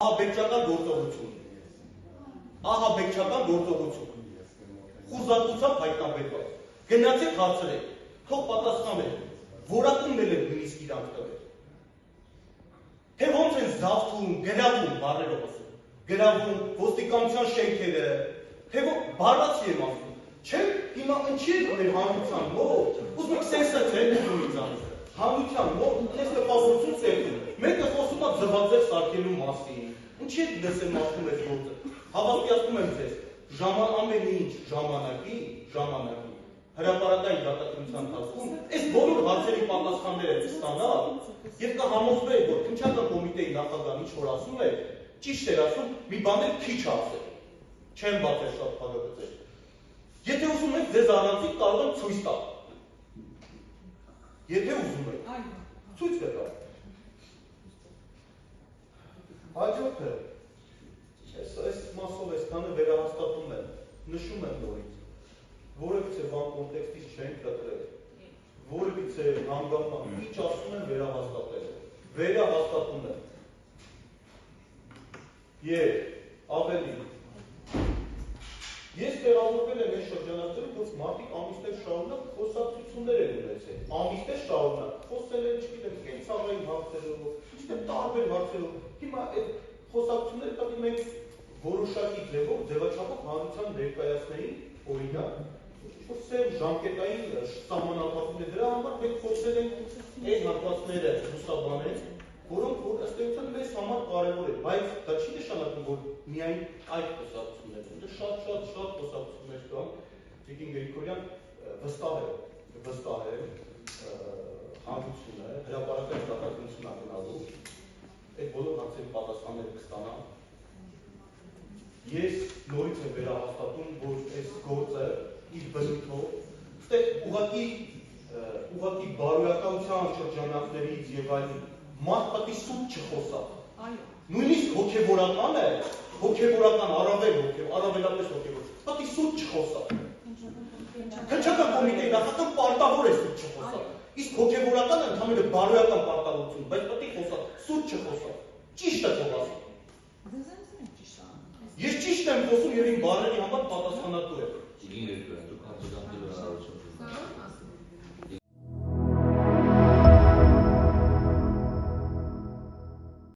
Ահաբեկչական գործողություն։ Ահաբեկչական գործողություն։ Խուզատությամբ հայտնաբերված։ Գնացեք հարցրեք, թող պատասխանեք, որակումն էլ եք նույնիսկ իրանք տվել։ Թե ոնց են զավթում, գրավում, բառերով ասում, գրավում ոստիկանության շենքերը, թե բառացի եմ ասում, չէ, հիմա ինչի եք մեր հանրության մոտ, ուզում եք սենսացիա եք ուզում ինձանից, հանրության մոտ, ես տպավորություն սերտում, մեկը խոսում է ձվածեղ սարքելու մասին, ինչի եք դեսել մատնում ես գործը, հավաստիացնում եմ ձեզ, ամեն ինչ ժամանակի, հրապարակային դատական ընթացքում, այս բոլոր հարցերի պատասխանները ստանալ, եւ կհամոզվեք, որ քննչական կոմիտեի նախագահն ինչ որ ասում է, ճիշտ էր ասում, մի բան էլ քիչ ասել, չեմ բացել շատ փակագծեր։ Եթե ուզում եք, ձեզ առանցիկ կարող եմ ցույց տալ։ Եթե ուզում եք, ցույց կտամ։ Հաջորդը, այս մասով այսքանը վերահաստատում եմ, նշում եմ նորից, որևիցե բան կոնտեքստից չեն կտրել, որևիցե հանգաման, ինչ ասում եմ վերահաստատել, վերահաստատում եմ։ Եվ ավելի, ես տեղավորվել եմ այս շրջանակներում, որ մարդիկ ամիսներ շարունակ խոսակցություններ են ունեցել, ամիսներ շարունակ, խոսել են, չգիտեմ, կենցաղային հարցերով, չգիտեմ, տարբեր հարցերով, հիմա այդ խոսակցությունները տակի մենք որոշակի ձևով, ձևաչափով հանրության ներկայացնեին, օրինակ, որ սև ժամկետային սահմանափակումներ դրա համար մենք խոսել ենք այս հատվածները լուսաբանել, որոնք որ ըստ էության մեզ համար կարևոր են, բայց դա չի նշանակում, որ միայն այդ խոսակցություններն են, շատ խոսակցություններ կան, Տիկին Գրիգորյան վստահ է հանրությունը, հրապարակային դատականություն ակնալու, այդ բոլոր հարցերի պատասխանները կստանան։ Ես նորից եմ վերահաստատում, որ այս գործը իր բնույթով, ստեղ ուղղակի բարոյականության շրջանակներից եւ այլն մարդ պատի սուտ չխոսավ։ Նույնիսկ հոգեվորական է, առավելապես հոգեվոր, պատի սուտ չխոսավ։ Քննչական կոմիտեի նախագահ պարտավոր է սուտ չխոսավ։ Իսկ հոգեվորական ընդհանուր բարոյական պարտավորություն, բայց պատի խոսավ, սուտ չխոսավ։ Ճիշտ է թող ասա։ Ես ճիշտ եմ խոսում եւ իմ բառերի համար պատասխանատու եմ։